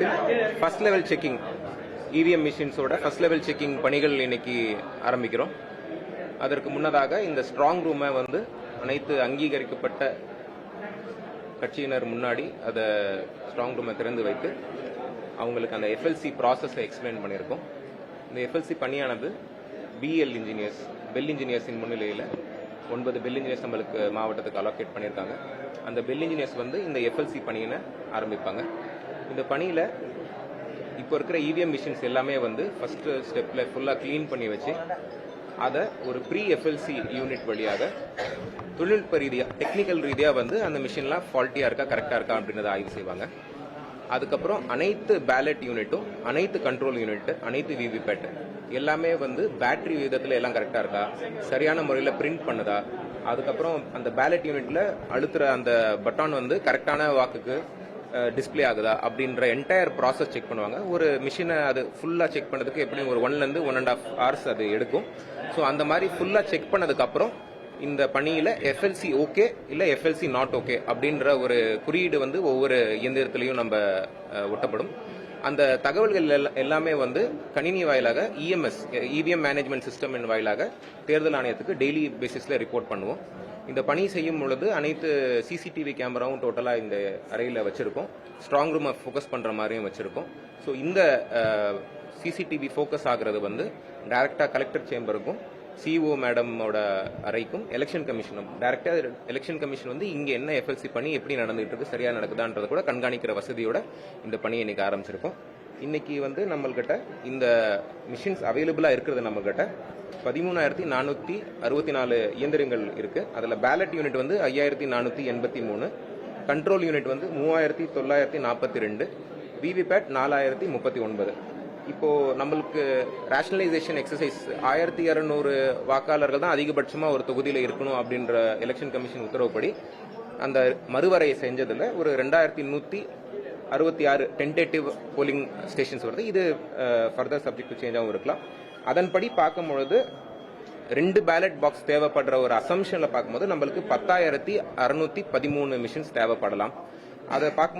மாவட்டத்தில் first level checking EVM மிஷின்ஸோட first level checking பணிகள் இன்னைக்கு ஆரம்பிக்கிறோம். அதற்கு முன்னதாக இந்த ஸ்ட்ராங் ரூமை வந்து அனைத்து அங்கீகரிக்கப்பட்ட கட்சியினர் முன்னாடி அதை ஸ்ட்ராங் ரூமை திறந்து வைத்து அவங்களுக்கு அந்த எஃப்எல்சி ப்ராசஸை எக்ஸ்பிளைன் பண்ணியிருக்கோம். இந்த எஃப்எல்சி பணியானது பிஎல் இன்ஜினியர்ஸ் பெல் இன்ஜினியர்ஸின் முன்னிலையில் 9 பெல் இன்ஜினியர்ஸ் நம்மளுக்கு மாவட்டத்துக்கு அலோகேட் பண்ணியிருக்காங்க. அந்த பெல் இன்ஜினியர்ஸ் வந்து இந்த எஃப்எல்சி பணியினை ஆரம்பிப்பாங்க. இந்த பணியில் இப்போ இருக்கிற இவிஎம் மிஷின்ஸ் எல்லாமே வந்து ஃபர்ஸ்ட் ஸ்டெப்பில் ஃபுல்லாக க்ளீன் பண்ணி வச்சு அதை ஒரு ப்ரீ எஃப்எல்சி யூனிட் வழியாக தொழில்நுட்ப ரீதியாக டெக்னிக்கல் ரீதியாக வந்து அந்த மிஷின்லாம் ஃபால்ட்டியாக இருக்கா கரெக்டாக இருக்கா அப்படின்றத ஆய்வு செய்வாங்க. அதுக்கப்புறம் அனைத்து பேலட் யூனிட்டும் அனைத்து கண்ட்ரோல் யூனிட் அனைத்து விவிபேட் எல்லாமே வந்து பேட்டரி விதத்தில் எல்லாம் கரெக்டாக இருக்கா, சரியான முறையில் பிரிண்ட் பண்ணுதா, அதுக்கப்புறம் அந்த பேலட் யூனிட்ல அழுத்துற அந்த பட்டன் வந்து கரெக்டான வாக்குக்கு டிஸ்பிளே ஆகுதா அப்படின்ற என்டையர் ப்ராசஸ் செக் பண்ணுவாங்க. ஒரு மிஷினை அது ஃபுல்லாக செக் பண்ணதுக்கு எப்படியும் ஒரு 1 to 1.5 hours அது எடுக்கும். ஸோ அந்த மாதிரி ஃபுல்லாக செக் பண்ணதுக்கப்புறம் இந்த பணியில் எஃப்எல்சி ஓகே இல்லை எஃப்எல்சி நாட் ஓகே அப்படின்ற ஒரு குறியீடு வந்து ஒவ்வொரு இயந்திரத்திலையும் நம்ம ஒட்டப்படும். அந்த தகவல்கள் எல்லாமே வந்து கணினி வாயிலாக இஎம்எஸ் இவிஎம் மேனேஜ்மெண்ட் சிஸ்டம் வாயிலாக தேர்தல் ஆணையத்துக்கு டெய்லி பேசிஸில் ரிப்போர்ட் பண்ணுவோம். இந்த பணி செய்யும் பொழுது அனைத்து சிசிடிவி கேமராவும் டோட்டலாக இந்த அறையில் வச்சிருக்கோம். ஸ்ட்ராங் ரூமை ஃபோக்கஸ் பண்ணுற மாதிரியும் வச்சிருக்கோம். ஸோ இந்த சிசிடிவி ஃபோக்கஸ் ஆகிறது வந்து டைரக்டாக கலெக்டர் சேம்பருக்கும் சிஓ மேடமோட அறைக்கும் எலெக்ஷன் கமிஷனும் டைரக்டா எலெக்ஷன் கமிஷன் வந்து இங்க என்ன எஃப்எல்சி பணி எப்படி நடந்துட்டு இருக்கு சரியா நடக்குதான்றத கூட கண்காணிக்கிற வசதியோட இந்த பணியை இன்னைக்கு ஆரம்பிச்சிருக்கோம். இன்னைக்கு வந்து நம்மள்கிட்ட இந்த மிஷின்ஸ் அவைலபிளா இருக்கிறது நம்மகிட்ட 13,464 இயந்திரங்கள் இருக்கு. அதுல பேலட் யூனிட் வந்து 5,483, கண்ட்ரோல் யூனிட் வந்து 3,942, விவிபேட் 4,039. இப்போ நம்மளுக்கு ரேஷனலைசேஷன் எக்ஸசைஸ் 1,200 வாக்காளர்கள் தான் அதிகபட்சமா ஒரு தொகுதியில் இருக்கணும் அப்படின்ற எலெக்ஷன் கமிஷன் உத்தரவுப்படி அந்த மறுவரையை செஞ்சதுல ஒரு 2,166 டென்டேட்டிவ் போலிங் ஸ்டேஷன்ஸ் வருது. இது ஃபர்தர் சப்ஜெக்ட் டு சேஞ்சாகவும் இருக்கலாம். அதன்படி பார்க்கும்பொழுது 2 பேலட் பாக்ஸ் தேவைப்படுற ஒரு அசம்ஷன்ல பார்க்கும்போது நம்மளுக்கு 10,613 மிஷின்ஸ் தேவைப்படலாம். அதை பார்க்கும்